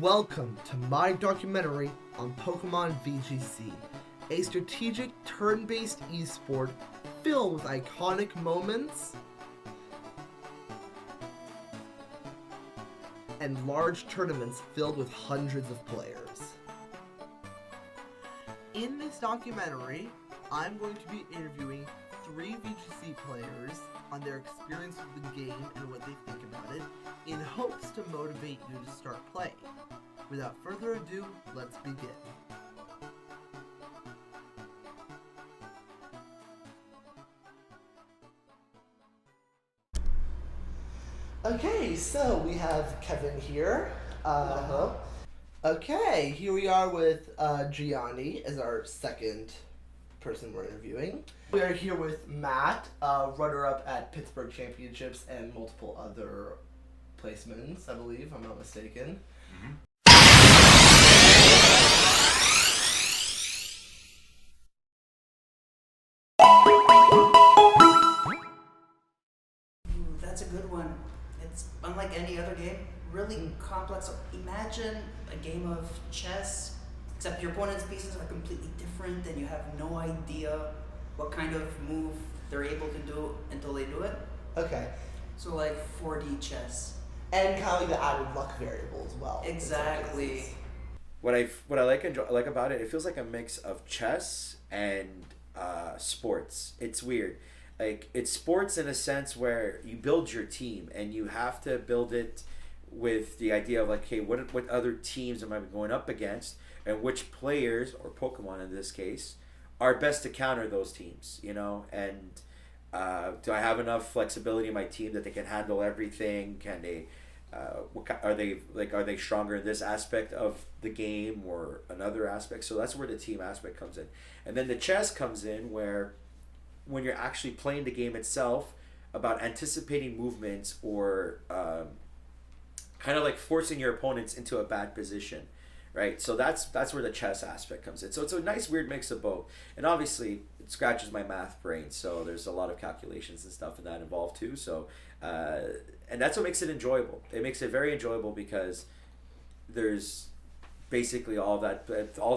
Welcome to my documentary on Pokemon VGC, a strategic turn-based esport filled with iconic moments and large tournaments filled with hundreds of players. In this documentary, I'm going to be interviewing 3 VGC players on their experience with the game and what they think about it, in hopes to motivate you to start playing. Without further ado, let's begin. Okay, so we have Kevin here. Hello. Okay, here we are with Gianni as our second person we're interviewing. We are here with Matt, runner-up at Pittsburgh Championships and multiple other placements, I believe, if I'm not mistaken. That's a good one. It's unlike any other game, really complex. Imagine a game of chess, except your opponent's pieces are completely different and you have no idea what kind of move they're able to do until they do it. Okay. So like 4D chess. And kind of like the added luck variable as well. Exactly. What I like about it, it feels like a mix of chess and sports. It's weird. Like, it's sports in a sense where you build your team and you have to build it with the idea of like, hey, what other teams am I going up against, and which players, or Pokemon in this case, are best to counter those teams, you know? And do I have enough flexibility in my team that they can handle everything? Can they are they stronger in this aspect of the game or another aspect? So that's where the team aspect comes in. And then the chess comes in where when you're actually playing the game itself, about anticipating movements or kind of like forcing your opponents into a bad position, right? So that's where the chess aspect comes in. So it's a nice weird mix of both. And obviously it scratches my math brain, so there's a lot of calculations and stuff in that involved too. So and that's what makes it enjoyable. It makes it very enjoyable because there's basically all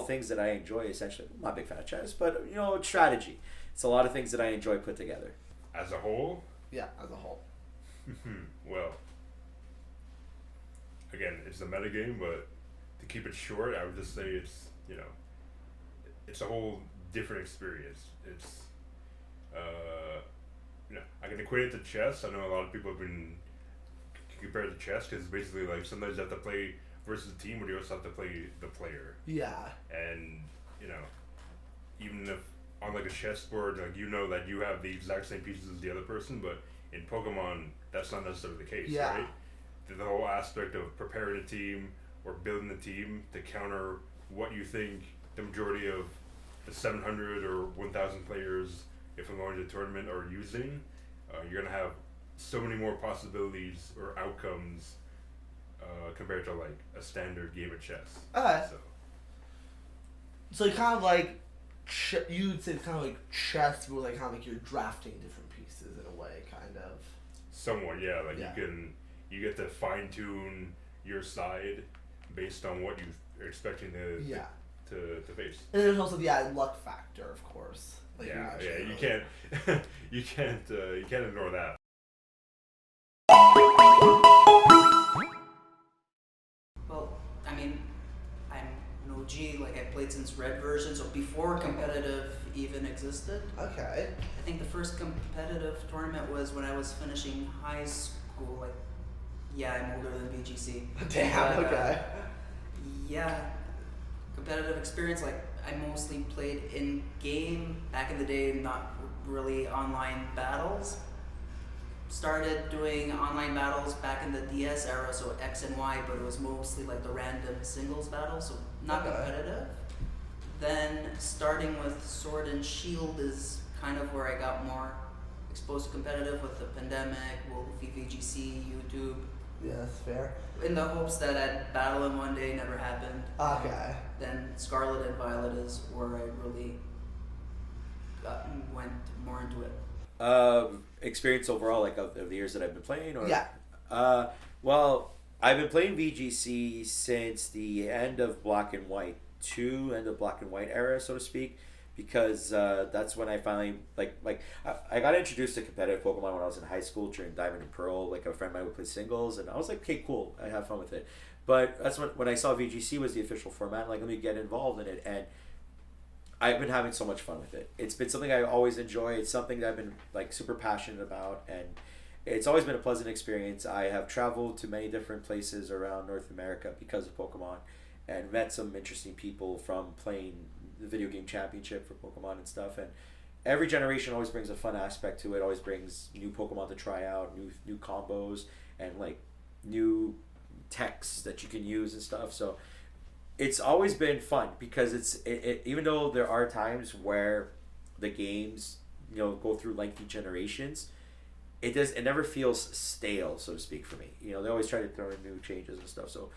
things that I enjoy. Essentially, I'm not a big fan of chess, but you know, strategy. It's a lot of things that I enjoy put together. As a whole? Yeah, as a whole. Well, again, it's a metagame, but to keep it short, I would just say it's a whole different experience. It's, I can equate it to chess. I know a lot of people have been compared to chess because basically, like, sometimes you have to play versus a team, but you also have to play the player. Yeah. And, even if on like a chessboard, like, that you have the exact same pieces as the other person, but in Pokemon, that's not necessarily the case, Yeah. right? The whole aspect of preparing a team or building a team to counter what you think the majority of the 700 or 1,000 players, if I'm going to the tournament, are using, you're going to have so many more possibilities or outcomes compared to like a standard game of chess. Okay. So kind of like, you'd say it's kind of like chess, where like kind of like you're drafting different pieces in a way, kind of. Somewhat, yeah. Like, Yeah. you get to fine tune your side based on what you're expecting to face. And there's also the added luck factor, of course. Like, Yeah, you can't you can't ignore that. Well, I mean, I'm an OG, like I played since Red version, so before competitive even existed. Okay. I think the first competitive tournament was when I was finishing high school. Like, yeah, I'm older than VGC. Damn. But, Okay. Yeah, competitive experience. Like, I mostly played in game back in the day, not really online battles. Started doing online battles back in the DS era, so X and Y, but it was mostly like the random singles battles, so not Okay. competitive. Then starting with Sword and Shield is kind of where I got more exposed to competitive with the pandemic, Wolfie, VGC, YouTube, Yeah, that's fair. in the hopes that I'd battle him one day. Never happened. Okay. Then Scarlet and Violet is where I really went more into it. Experience overall, like of the years that I've been playing, or Yeah. Well, I've been playing VGC since the end of Black and White 2, end of Black and White era, so to speak, because that's when I finally I got introduced to competitive Pokemon when I was in high school during Diamond and Pearl. Like a friend of mine would play singles, and I was like, okay, cool, I have fun with it. But that's when I saw VGC was the official format. Like, let me get involved in it, and I've been having so much fun with it. It's been something I always enjoy. It's something that I've been like super passionate about, and it's always been a pleasant experience. I have traveled to many different places around North America because of Pokemon, and met some interesting people from playing the video game championship for Pokemon and stuff. And every generation always brings a fun aspect to it. Always brings new Pokemon to try out, new combos, and like new techs that you can use and stuff. So it's always been fun because even though there are times where the games go through lengthy generations, it never feels stale, so to speak, for me. They always try to throw in new changes and stuff. So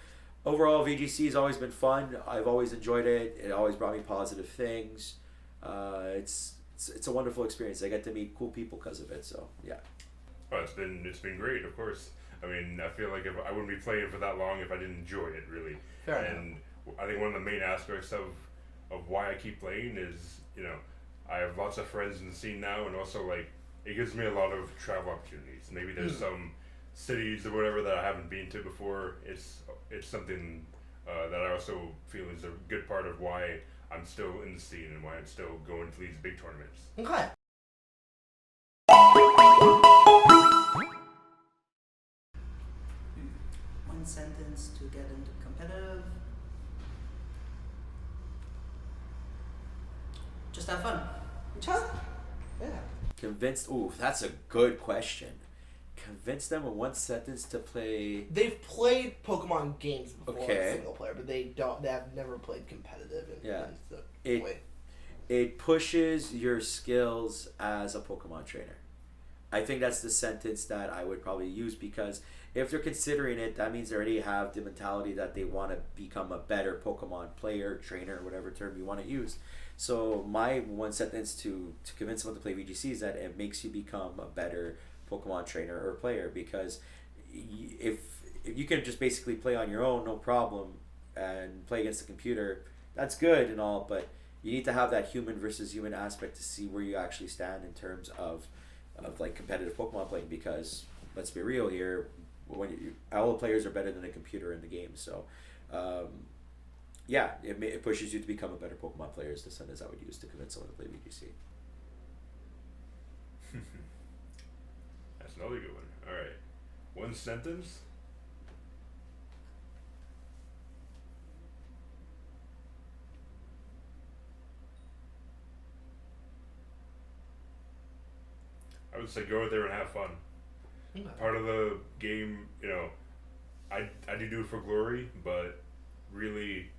overall, VGC has always been fun. I've always enjoyed it. It always brought me positive things. It's a wonderful experience. I get to meet cool people because of it. So yeah. Oh, it's been great, of course. I mean, I feel like if I wouldn't be playing for that long if I didn't enjoy it, really. Fair and enough. I think one of the main aspects of why I keep playing is, I have lots of friends in the scene now, and also like it gives me a lot of travel opportunities. Maybe there's some cities or whatever that I haven't been to before. It's something that I also feel is a good part of why I'm still in the scene and why I'm still going to these big tournaments. Okay. One sentence to get into competitive. Just have fun. Yeah. Convinced. Ooh, that's a good question. Convince them in one sentence to play. They've played Pokemon games before Okay. single player, but they have never played competitive Yeah. in the It- way. It pushes your skills as a Pokemon trainer. I think that's the sentence that I would probably use, because if they're considering it, that means they already have the mentality that they want to become a better Pokemon player, trainer, whatever term you want to use. So my one sentence to convince someone to play VGC is that it makes you become a better Pokemon trainer or player, because if you can just basically play on your own, no problem, and play against the computer, that's good and all, but you need to have that human versus human aspect to see where you actually stand in terms of like competitive Pokemon playing, because let's be real here, when all the players are better than a computer in the game. So yeah, it pushes you to become a better Pokemon player is the sentence I would use to convince someone to play VGC. That's another good one. All right, one sentence. I would say go out there and have fun. Okay. Part of the game, I do it for glory, but really,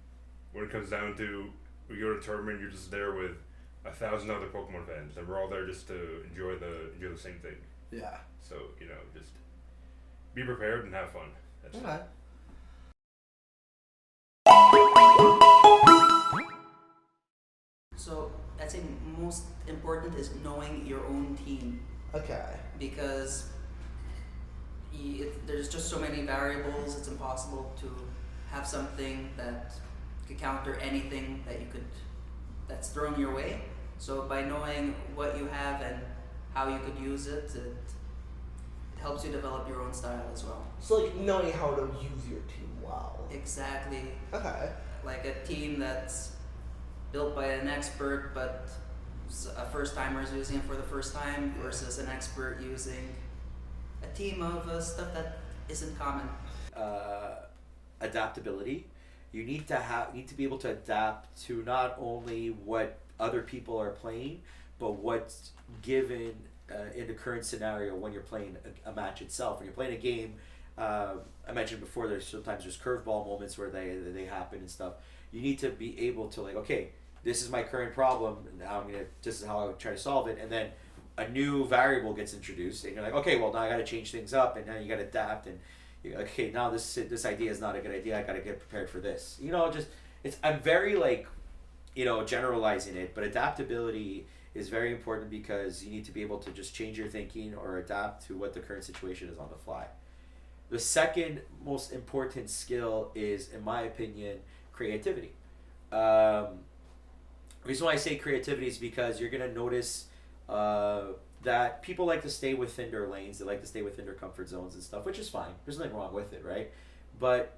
when it comes down to we go to a tournament, you're just there with 1,000 other Pokemon fans, and we're all there just to enjoy the same thing. Yeah. So just be prepared and have fun. That's it. Okay. So I'd say most important is knowing your own team, Okay. because there's just so many variables. It's impossible to have something that could counter anything that's thrown your way. So by knowing what you have and how you could use it, it helps you develop your own style as well. So like knowing how to use your team well. Exactly. Okay. Like a team that's built by an expert, but a first timer is using it for the first time, versus an expert using a team of stuff that isn't common. Adaptability. You need to be able to adapt to not only what other people are playing, but what's given in the current scenario when you're playing a match itself. When you're playing a game, I mentioned before, there's curveball moments where they happen and stuff. You need to be able to, like, okay, this is my current problem, and now this is how I would try to solve it, and then a new variable gets introduced, and you're like, okay, well, now I got to change things up, and now you got to adapt, and you're like, okay, now this idea is not a good idea. I got to get prepared for this. I'm very generalizing it, but adaptability is very important, because you need to be able to just change your thinking or adapt to what the current situation is on the fly. The second most important skill is, in my opinion, creativity. The reason why I say creativity is because you're gonna notice that people like to stay within their lanes. They like to stay within their comfort zones and stuff, which is fine. There's nothing wrong with it, right? But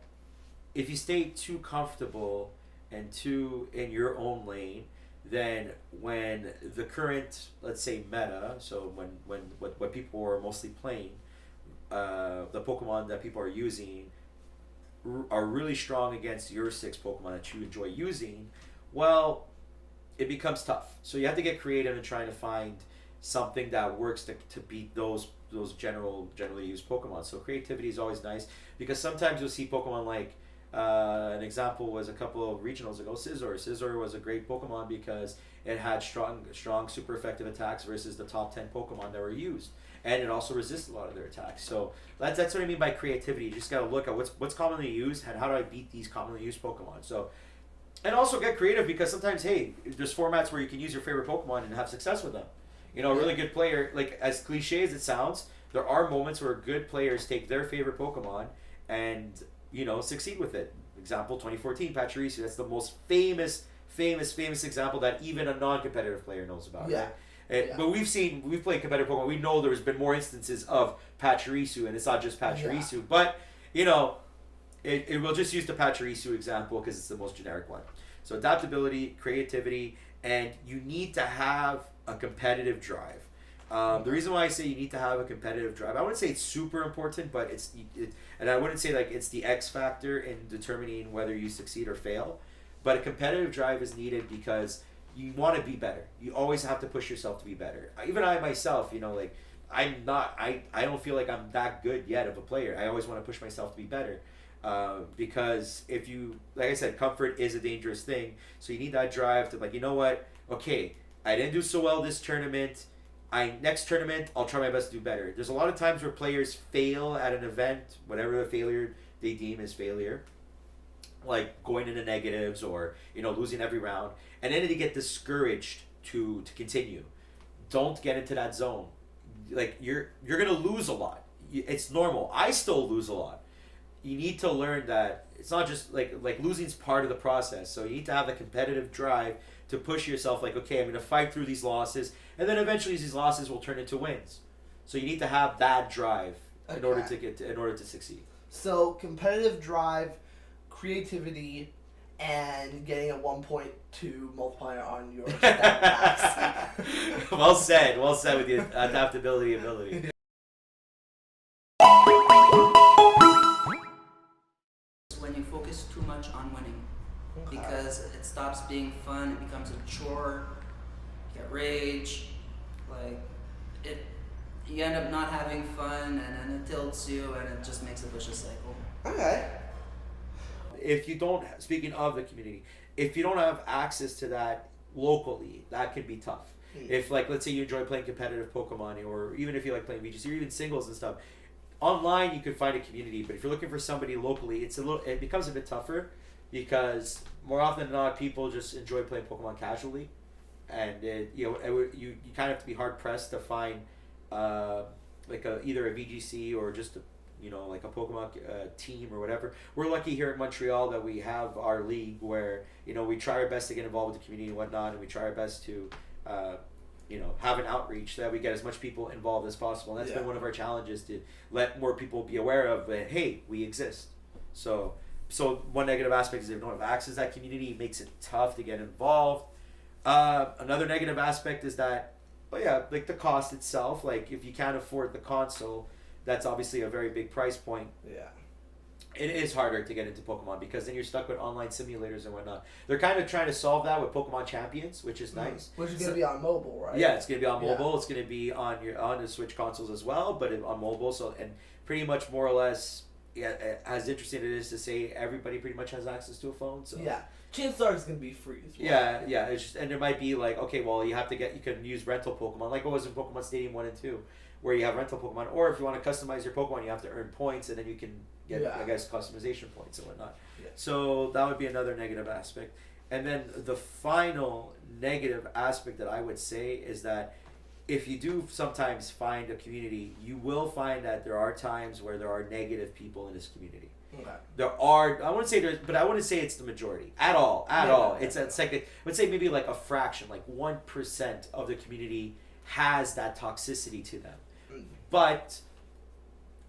if you stay too comfortable and too in your own lane, then when the current, let's say, meta, so when what people are mostly playing, the Pokemon that people are using are really strong against your six Pokemon that you enjoy using, well, it becomes tough. So you have to get creative in trying to find something that works to beat those generally used Pokemon. So creativity is always nice because sometimes you'll see Pokemon like an example was a couple of regionals ago. Scizor. Scizor was a great Pokemon because it had strong, super effective attacks versus the top 10 Pokemon that were used, and it also resisted a lot of their attacks. So that's what I mean by creativity. You just gotta look at what's commonly used and how do I beat these commonly used Pokemon. So, and also get creative because sometimes, hey, there's formats where you can use your favorite Pokemon and have success with them. You know, a really good player, like as cliche as it sounds, there are moments where good players take their favorite Pokemon and, you know, succeed with it. Example, 2014 Pachirisu. That's the most famous example that even a non-competitive player knows about. Yeah. Right? But we've played competitive Pokemon. We know there's been more instances of Pachirisu, and it's not just Pachirisu. Yeah. But, you know, it will just use the Pachirisu example because it's the most generic one. So adaptability, creativity, and you need to have a competitive drive. The reason why I say you need to have a competitive drive, I wouldn't say it's super important, but and I wouldn't say like it's the X factor in determining whether you succeed or fail. But a competitive drive is needed because you want to be better. You always have to push yourself to be better. Even I myself, you know, like I don't feel like I'm that good yet of a player. I always want to push myself to be better. Because if you, like I said, comfort is a dangerous thing. So you need that drive to like, you know what? Okay, I didn't do so well this tournament. Next tournament, I'll try my best to do better. There's a lot of times where players fail at an event, whatever the failure they deem as failure, like going into negatives or, you know, losing every round, and then they get discouraged to continue. Don't get into that zone. Like you're gonna lose a lot. It's normal. I still lose a lot. You need to learn that it's not just like losing is part of the process. So you need to have the competitive drive to push yourself. Like, okay, I'm going to fight through these losses, and then eventually these losses will turn into wins. So you need to have that drive in order to succeed. So competitive drive, creativity, and getting a 1.2 multiplier on your stat packs. Well said with the adaptability ability. When you focus too much on winning, because it stops being fun, it becomes a chore, you get rage, like you end up not having fun, and then it tilts you, and it just makes a vicious cycle. Okay. If you don't, speaking of the community, if you don't have access to that locally, that can be tough. If, like, let's say you enjoy playing competitive Pokemon, or even if you like playing VGC, or even singles and stuff, online you can find a community. But if you're looking for somebody locally, it becomes a bit tougher because more often than not, people just enjoy playing Pokemon casually, and you kind of have to be hard pressed to find either a VGC or just like a Pokemon team or whatever. We're lucky here in Montreal that we have our league where we try our best to get involved with the community and whatnot, and we try our best to have an outreach so that we get as much people involved as possible. And that's been one of our challenges, to let more people be aware of that, hey, we exist. So one negative aspect is if you don't have access to that community, it makes it tough to get involved. Another negative aspect is that, like the cost itself. Like if you can't afford the console, that's obviously a very big price point. Yeah. It is harder to get into Pokemon because then you're stuck with online simulators and whatnot. They're kind of trying to solve that with Pokemon Champions, which is nice. Which is going to be on mobile, right? Yeah, it's going to be on mobile. Yeah. It's going to be on the Switch consoles as well, but on mobile. So, and pretty much more or less, as interesting it is to say, everybody pretty much has access to a phone. So yeah, chances are it's going to be free as well. Yeah. It's just, and there might be like, okay, well, you can use rental Pokemon, like what was in Pokemon Stadium 1 and 2, where you have rental Pokemon, or if you want to customize your Pokemon, you have to earn points, and then you can get, I guess, customization points and whatnot. Yeah. So that would be another negative aspect. And then the final negative aspect that I would say is that if you do sometimes find a community, you will find that there are times where there are negative people in this community. Okay. There are, I wouldn't say there's, but I wouldn't say it's the majority at all. It's like I would say maybe like a fraction, like 1% of the community has that toxicity to them, but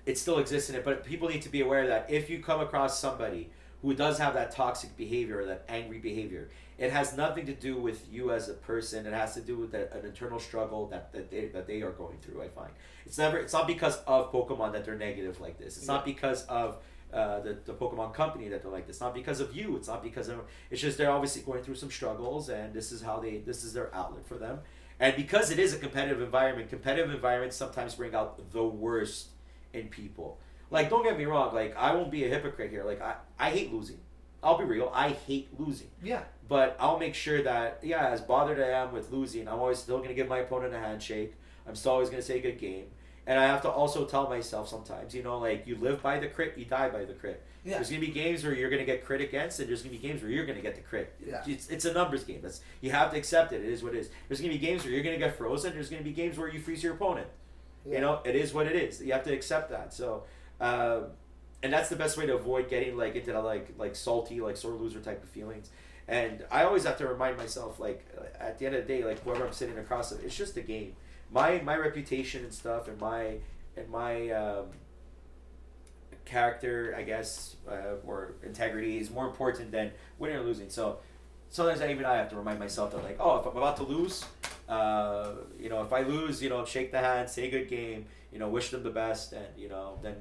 it still exists in it. But people need to be aware that if you come across somebody who does have that toxic behavior or that angry behavior, it has nothing to do with you as a person. It has to do with an internal struggle that they are going through. I find it's not because of Pokemon that they're negative like this. It's not because of the Pokemon company that they're like this. It's not because of you. It's not because of. It's just they're obviously going through some struggles, and this is their outlet for them. And because it is a competitive environments sometimes bring out the worst in people. Like, don't get me wrong. Like, I won't be a hypocrite here. Like, I hate losing. I'll be real. I hate losing. Yeah. But I'll make sure that, yeah, as bothered I am with losing, I'm always still going to give my opponent a handshake. I'm still always going to say good game. And I have to also tell myself sometimes, you know, like, you live by the crit, you die by the crit. Yeah. There's going to be games where you're going to get crit against, and there's going to be games where you're going to get the crit. Yeah. It's a numbers game. You have to accept it. It is what it is. There's going to be games where you're going to get frozen. There's going to be games where you freeze your opponent. Yeah. You know, it is what it is. You have to accept that. So, and that's the best way to avoid getting like into the like salty, like sore loser type of feelings. And I always have to remind myself, like, at the end of the day, like, whoever I'm sitting across of, it's just a game. My reputation and stuff, and my character, I guess, or integrity is more important than winning or losing. So sometimes I have to remind myself that, like, oh, if I'm about to lose, you know, if I lose, you know, shake the hand, say good game, you know, wish them the best, and, you know, then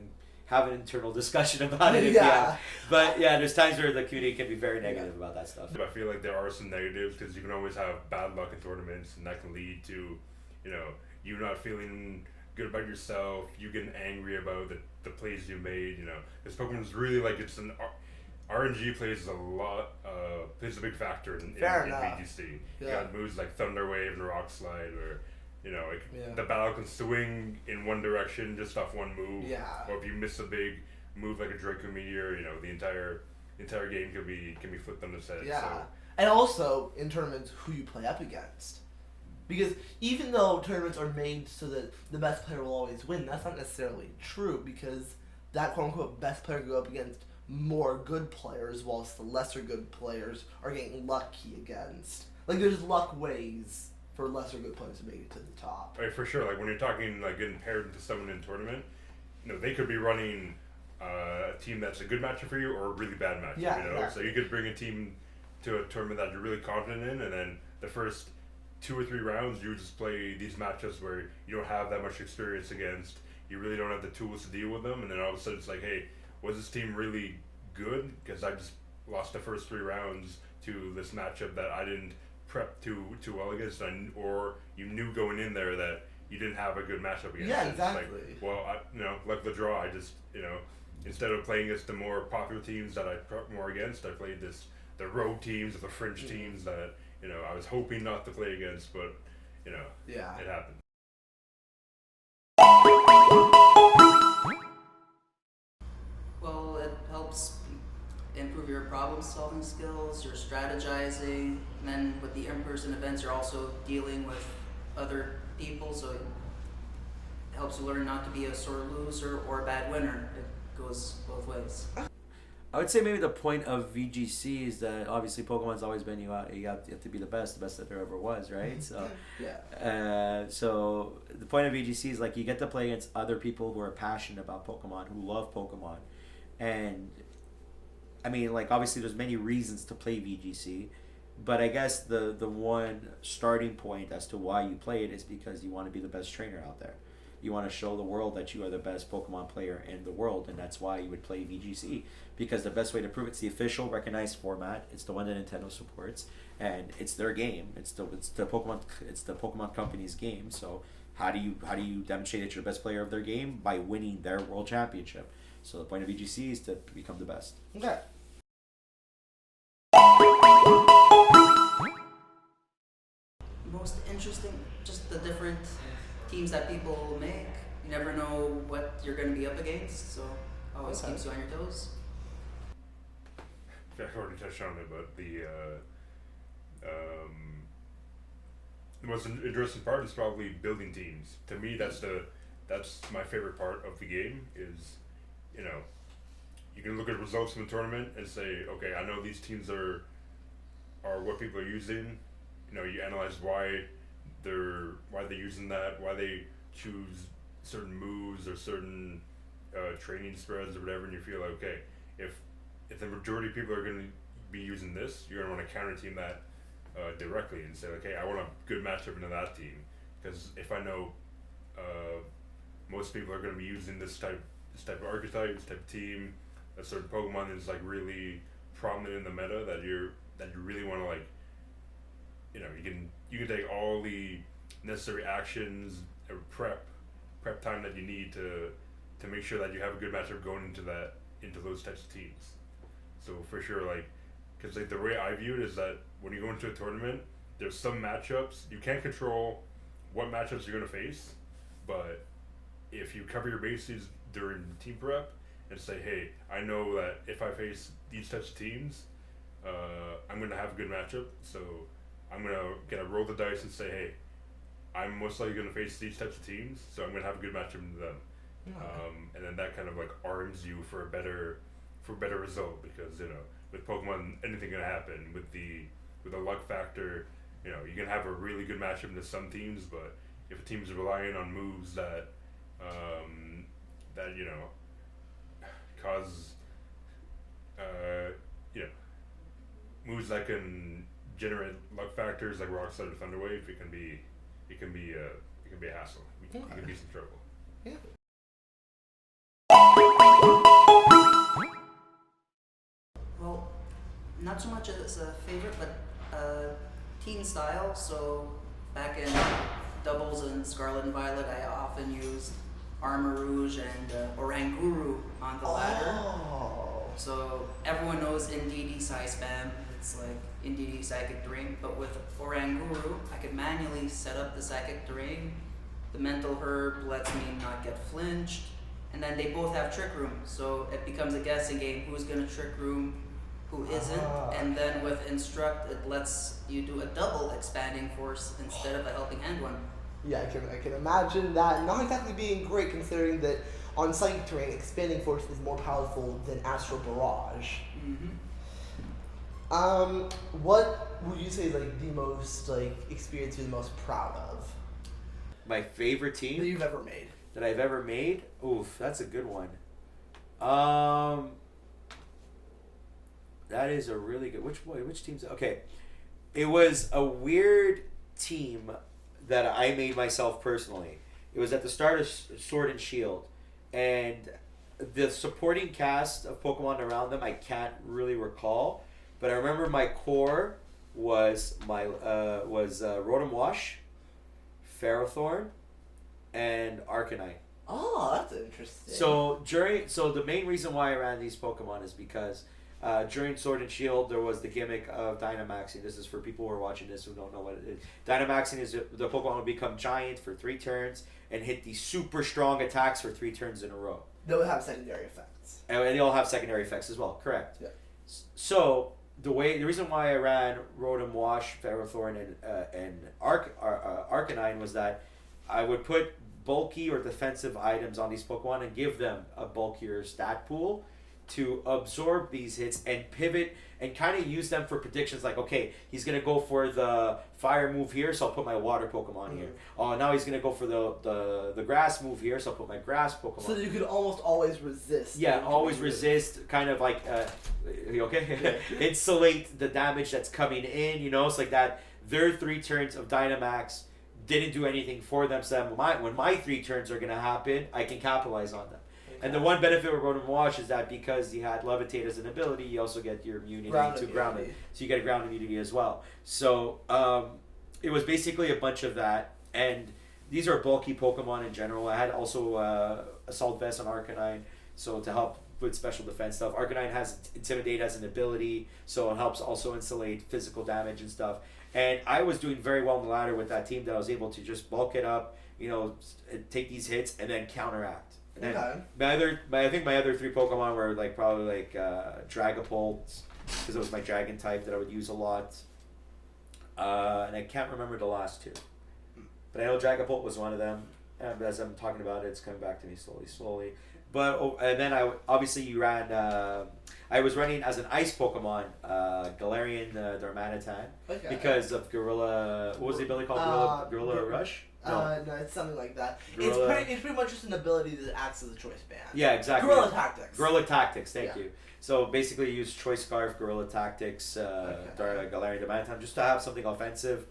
have an internal discussion about it. Yeah. But yeah, there's times where the community can be very negative about that stuff. I feel like there are some negatives because you can always have bad luck in tournaments, and that can lead to, you know, you not feeling good about yourself, you getting angry about the plays you made. You know, this Pokemon's really like it's an RNG plays plays a big factor in VGC. Yeah. You got moves like Thunder Wave and Rock Slide, where, you know, like, the battle can swing in one direction just off one move. Yeah. Or if you miss a big move like a Draco Meteor, you know, the entire game can be flipped on its head. Yeah. So. And also, in tournaments, who you play up against. Because even though tournaments are made so that the best player will always win, that's not necessarily true, because that quote-unquote best player can go up against more good players, whilst the lesser good players are getting lucky against. Like, there's luck ways for lesser good players to make it to the top. Right, for sure. Like, when you're talking, like, getting paired into someone in a tournament, you know, they could be running a team that's a good matchup for you or a really bad matchup. Yeah, you know? exactly. So you could bring a team to a tournament that you're really confident in, and then the first 2 or 3 rounds, you just play these matchups where you don't have that much experience against. You really don't have the tools to deal with them, and then all of a sudden it's like, hey, was this team really good? Because I just lost the first 3 rounds to this matchup that I didn't prep too well against, or you knew going in there that you didn't have a good matchup against. Yeah, It's exactly. like, well, you know, like the draw, I just, you know, instead of playing against the more popular teams that I prep more against, I played the road teams or the fringe teams that, you know, I was hoping not to play against, but, you know, Yeah. it happened. Well, it helps improve your problem-solving skills, your strategizing, and then with the in-person events, you're also dealing with other people, so it helps you learn not to be a sore loser or a bad winner. It goes both ways. I would say maybe the point of VGC is that obviously Pokemon's always been you have to be the best that there ever was, right? So Yeah. so the point of VGC is like you get to play against other people who are passionate about Pokemon, who love Pokemon, and I mean, like, obviously there's many reasons to play VGC, but I guess the one starting point as to why you play it is because you want to be the best trainer out there. You want to show the world that you are the best Pokemon player in the world, and that's why you would play VGC. Because the best way to prove it's the official recognized format. It's the one that Nintendo supports, and it's their game. It's the Pokemon company's game. So how do you demonstrate that you're the best player of their game? By winning their world championship. So the point of VGC is to become the best. Okay. Most interesting, just the different teams that people make. You never know what you're going to be up against, so always Okay. keeps you on your toes. I already touched on it, but the most interesting part is probably building teams. To me, that's my favorite part of the game. Is, you know, you can look at results from the tournament and say, okay, I know these teams are what people are using. You know, you analyze why they're using that, why they choose certain moves or certain training spreads or whatever, and you feel like, okay, if the majority of people are going to be using this, you're going to want to counter team that directly and say, okay, I want a good matchup into that team, because if I know most people are going to be using this type of archetype, this type of team, a certain Pokemon is like really prominent in the meta that you really want to, like, you know, you can take all the necessary actions or prep time that you need to make sure that you have a good matchup going into those types of teams. So for sure, like, because like the way I view it is that when you go into a tournament, there's some matchups you can't control what matchups you're gonna face, but if you cover your bases during team prep and say, hey, I know that if I face these types of teams, I'm gonna have a good matchup, so I'm gonna roll the dice and say, hey, I'm most likely gonna face these types of teams, so I'm gonna have a good matchup into them. And then that kind of like arms you for a better result, because, you know, with Pokemon anything can happen. With the luck factor, you know, you can have a really good matchup into some teams, but if a team's relying on moves that you know, cause you know, moves that can generate luck factors like Rock Slide or Thunder Wave, it can be a hassle. You can be some trouble. Yeah. Well, not so much as a favorite, but team style. So back in doubles and Scarlet and Violet, I often used Armarouge and Oranguru on the ladder. Oh. So everyone knows Indeedee Psy-Spam. It's like Indeedee Psychic Drain, but with Oranguru, I could manually set up the Psychic Drain. The Mental Herb lets me not get flinched, and then they both have Trick Room, so it becomes a guessing game who's gonna Trick Room, who isn't. And then with Instruct, it lets you do a double Expanding Force instead of a Helping Hand one. Yeah, I can imagine that not exactly being great, considering that on Psychic Terrain, Expanding Force is more powerful than Astral Barrage. What would you say is like the most experience you're the most proud of My favorite that team you've ever made? that I've ever made? Oof, that's a good one. That is a really good. Which team's? Okay, it was a weird team that I made myself personally. It was at the start of Sword and Shield, and the supporting cast of Pokemon around them I can't really recall, but I remember my core was Rotom Wash, Ferrothorn, and Arcanine. Oh, that's interesting. So the main reason why I ran these Pokemon is because during Sword and Shield there was the gimmick of Dynamaxing. This is for people who are watching this who don't know what it is. Dynamaxing is the Pokemon will become giant for 3 turns and hit these super strong attacks for 3 turns in a row. They'll have secondary effects. And they all have secondary effects as well. Correct. Yeah. So the reason why I ran Rotom Wash, Ferrothorn, and Arcanine was that I would put bulky or defensive items on these Pokemon and give them a bulkier stat pool to absorb these hits and pivot and kind of use them for predictions, like, okay, he's going to go for the fire move here, so I'll put my water Pokemon here. Oh, now he's going to go for the grass move here, so I'll put my grass Pokemon. So you could almost always resist. Yeah, always resist, kind of like, okay, insulate the damage that's coming in, you know, it's like that. Their 3 turns of Dynamax didn't do anything for them, so when my 3 turns are going to happen, I can capitalize on them. And the one benefit with Rotom Wash is that because he had Levitate as an ability, you also get your immunity to grounding. So you get a ground immunity as well. So it was basically a bunch of that. And these are bulky Pokemon in general. I had also Assault Vest on Arcanine, so to help with special defense stuff. Arcanine has Intimidate as an ability, so it helps also insulate physical damage and stuff. And I was doing very well in the ladder with that team that I was able to just bulk it up, you know, take these hits and then counteract. And then I think my other 3 Pokemon were probably Dragapult, because it was my dragon type that I would use a lot. And I can't remember the last 2. But I know Dragapult was one of them. And as I'm talking about it, it's coming back to me slowly. But and then obviously you ran. I was running as an ice Pokemon, Galarian Darmanitan, Okay. because of Gorilla. What was the ability called? Gorilla Rush. No. No, it's something like that. Gorilla- It's pretty much just an ability that acts as a choice band. Yeah, exactly. Gorilla Tactics. Gorilla Tactics. Thank Yeah. you. So basically, you use Choice Scarf, Gorilla Tactics, Galarian Darmanitan, just to have something offensive,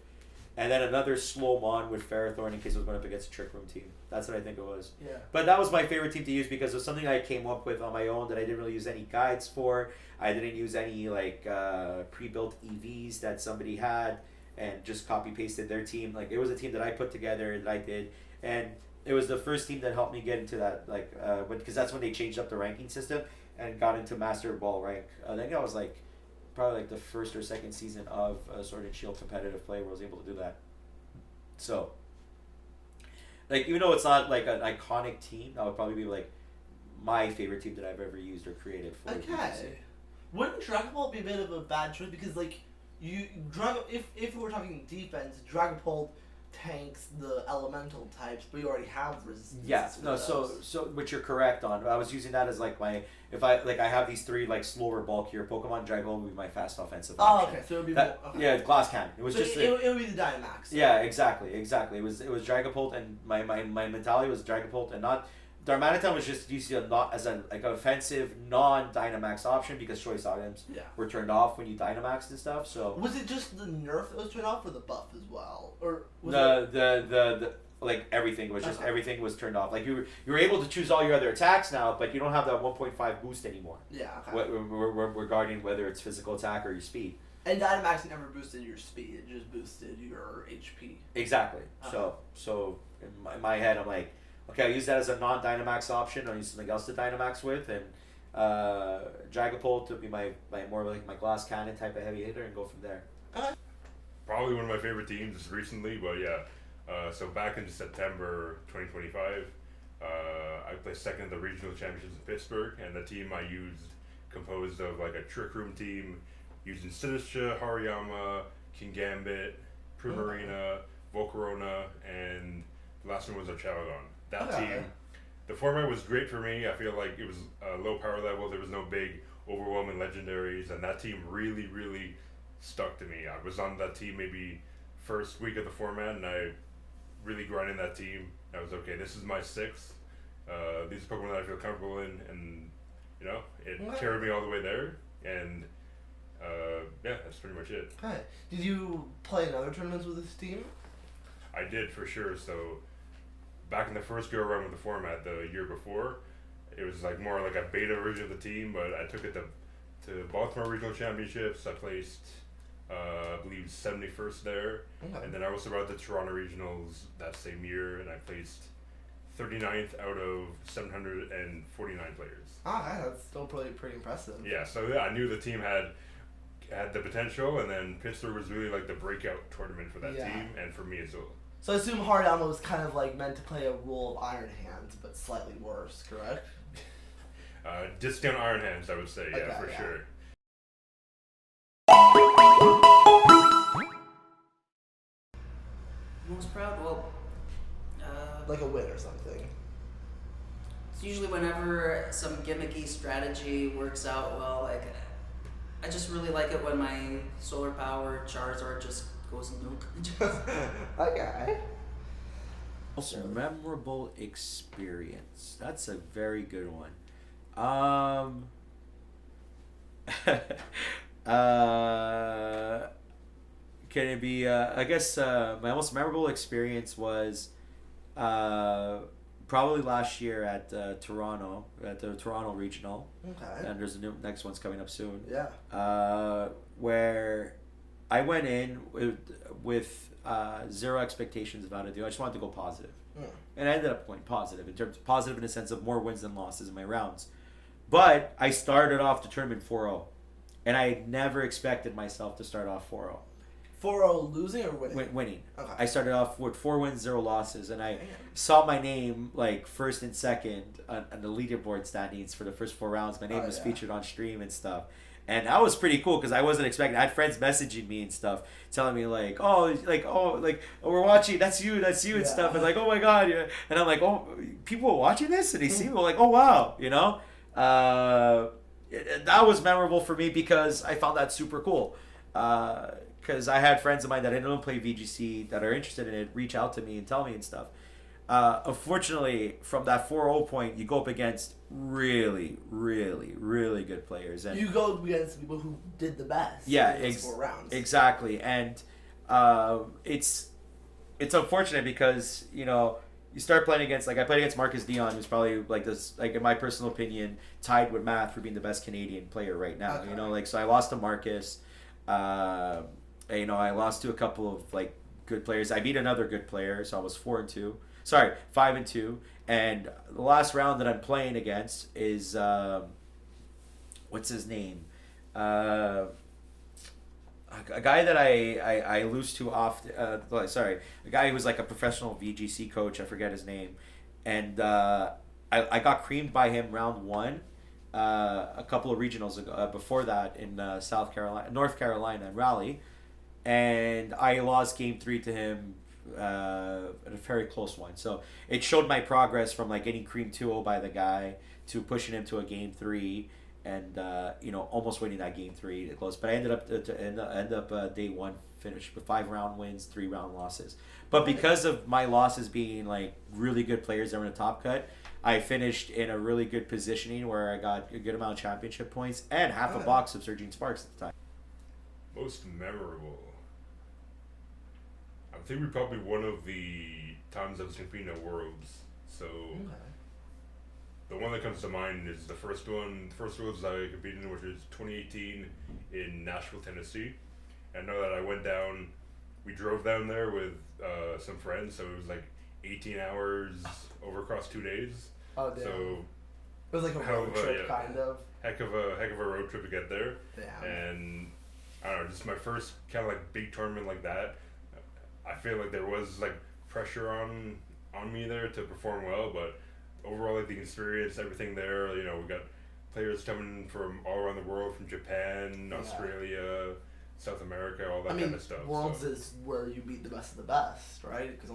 and then another slow mon with Ferrothorn in case it was going up against a Trick Room team. That's what I think it was. Yeah. But that was my favorite team to use because it was something I came up with on my own that I didn't really use any guides for. I didn't use any pre-built EVs that somebody had and just copy pasted their team. Like it was a team that I put together that I did, and it was the first team that helped me get into that because that's when they changed up the ranking system and got into Master Ball rank. I think that was probably the first or second season of Sword and Shield competitive play where I was able to do that. So. Even though it's not like an iconic team, that would probably be my favorite team that I've ever used or created for. Okay. Wouldn't Dragapult be a bit of a bad choice because if we're talking defense, Dragapult tanks the elemental types, but you already have resistance. Yeah. to No. those. So which you're correct on. I was using that as my I have these three slower bulkier Pokemon. Dragapult would be my fast offensive. Oh, option. okay. So it would be That, more. Okay. Yeah, Glass Cannon. It was So just. it would be the Dynamax. Yeah, exactly. It was Dragapult, and my mentality was Dragapult, and not Darmanitan was just used as an offensive non-Dynamax option because choice items Yeah. were turned off when you Dynamaxed and stuff. So Was it just the nerf that was turned off, or the buff as well, or was the everything was just Okay. everything was turned off. You were able to choose all your other attacks now, but you don't have that 1.5 boost anymore. Yeah. Okay. Regarding whether it's physical attack or your speed. And Dynamax never boosted your speed; it just boosted your HP. Exactly. Uh-huh. So in my head, I'm like, okay, I'll use that as a non-Dynamax option. I'll use something else to Dynamax with, and Dragapult to be my more my Glass Cannon type of heavy hitter, and go from there. Probably one of my favorite teams just recently, but yeah. So back in September 2025, I placed second in the regional championships in Pittsburgh, and the team I used composed of a Trick Room team using Sinistcha, Hariyama, Kingambit, Primarina, Volcarona, and the last one was Archelagon. That Okay. team, the format was great for me. I feel like it was a low power level. There was no big, overwhelming legendaries, and that team really, really stuck to me. I was on that team maybe first week of the format, and I really grinded that team. I was okay. This is my sixth. These are Pokemon that I feel comfortable in, and it Okay. carried me all the way there. And yeah, that's pretty much it. Okay. Did you play in other tournaments with this team? I did for sure. So back in the first go around with the format the year before, it was more like a beta version of the team, but I took it to Baltimore Regional Championships. I placed I believe 71st there, Okay. and then I also brought the Toronto Regionals that same year, and I placed 39th out of 749 players. Okay, that's still pretty impressive. Yeah, so yeah, I knew the team had the potential, and then Pittsburgh was really the breakout tournament for that Yeah. team, and for me as well. So I assume Hariyama was kind of meant to play a role of Iron Hands, but slightly worse, correct? Discount Iron Hands, I would say, yeah, Okay, for yeah. sure. Most proud? Well, Like a win or something. it's usually whenever some gimmicky strategy works out well. I just really like it when my solar power Charizard just goes nuke. Okay. Most memorable experience. That's a very good one. Can it be? I guess my most memorable experience was probably last year at Toronto, at the Toronto Regional, Okay. and there's a new next one's coming up soon. Yeah. Where I went in with zero expectations about it. I just wanted to go positive. Mm. And I ended up going positive in the sense of more wins than losses in my rounds. But I started off the tournament 4-0. And I never expected myself to start off 4-0. 4-0 losing or winning? Winning. Okay. I started off with 4 wins, 0 losses, and I Damn. saw my name first and second on the leaderboard standings for the first 4 rounds. My name Oh, was yeah. featured on stream and stuff. And that was pretty cool because I wasn't expecting. I had friends messaging me and stuff, telling me like, oh, we're watching. That's you, and stuff. And like, oh my god, yeah. And I'm like, oh, people are watching this, and they see me like, oh wow, you know. That was memorable for me because I found that super cool. Because I had friends of mine that didn't play VGC that are interested in it reach out to me and tell me and stuff. Unfortunately, from that 4-0 point, you go up against really, really, really good players. And you go against people who did the best. Yeah, in those 4 rounds. Exactly. And it's unfortunate because, you know, you start playing against, like, I played against Marcus Dion, who's probably, like, this, like, in my personal opinion, tied with Matt for being the best Canadian player right now. Okay. You know, like, so I lost to Marcus. You know, I lost to a couple of, like, good players. I beat another good player, so I was 5-2. And the last round that I'm playing against is what's his name? A guy that I lose to often. A guy who was like a professional VGC coach. I forget his name, and I got creamed by him round 1. A couple of regionals ago, before that in North Carolina in Raleigh, and I lost game 3 to him. A very close one. So it showed my progress from like getting creamed 2-0 by the guy to pushing him to a game 3 and you know, almost winning that game 3 close. But I ended up day 1 finished with 5 round wins, 3 round losses. But because of my losses being like really good players that were in the top cut, I finished in a really good positioning where I got a good amount of championship points and half a box of Surging Sparks at the time. Most memorable. I think we're probably one of the times I was competing at Worlds. So the one that comes to mind is the first one. The first Worlds I competed in, which is 2018 in Nashville, Tennessee. And I know that I went down. We drove down there with some friends, so it was like 18 hours over across 2 days. Oh, damn. So it was like a road trip, kind of. Heck of a road trip to get there. Damn. And I don't know, just my first kind of like big tournament like that. I feel like there was like pressure on me there to perform well, but overall, like the experience, everything there, you know, we got players coming from all around the world, from Japan, Australia, South America, all that kind of stuff. Worlds is where you beat the best of the best, right? Because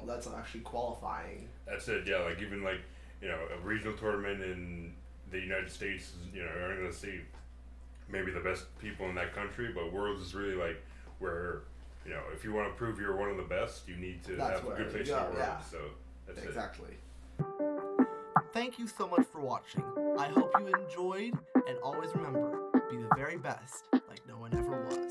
that's actually qualifying. That's it, yeah. Like even like, you know, a regional tournament in the United States, you know, you're going to see maybe the best people in that country, but Worlds is really like where, you know, if you want to prove you're one of the best, you need to have a good place in the world. Yeah. So that's exactly. Thank you so much for watching. I hope you enjoyed, and always remember, be the very best, like no one ever was.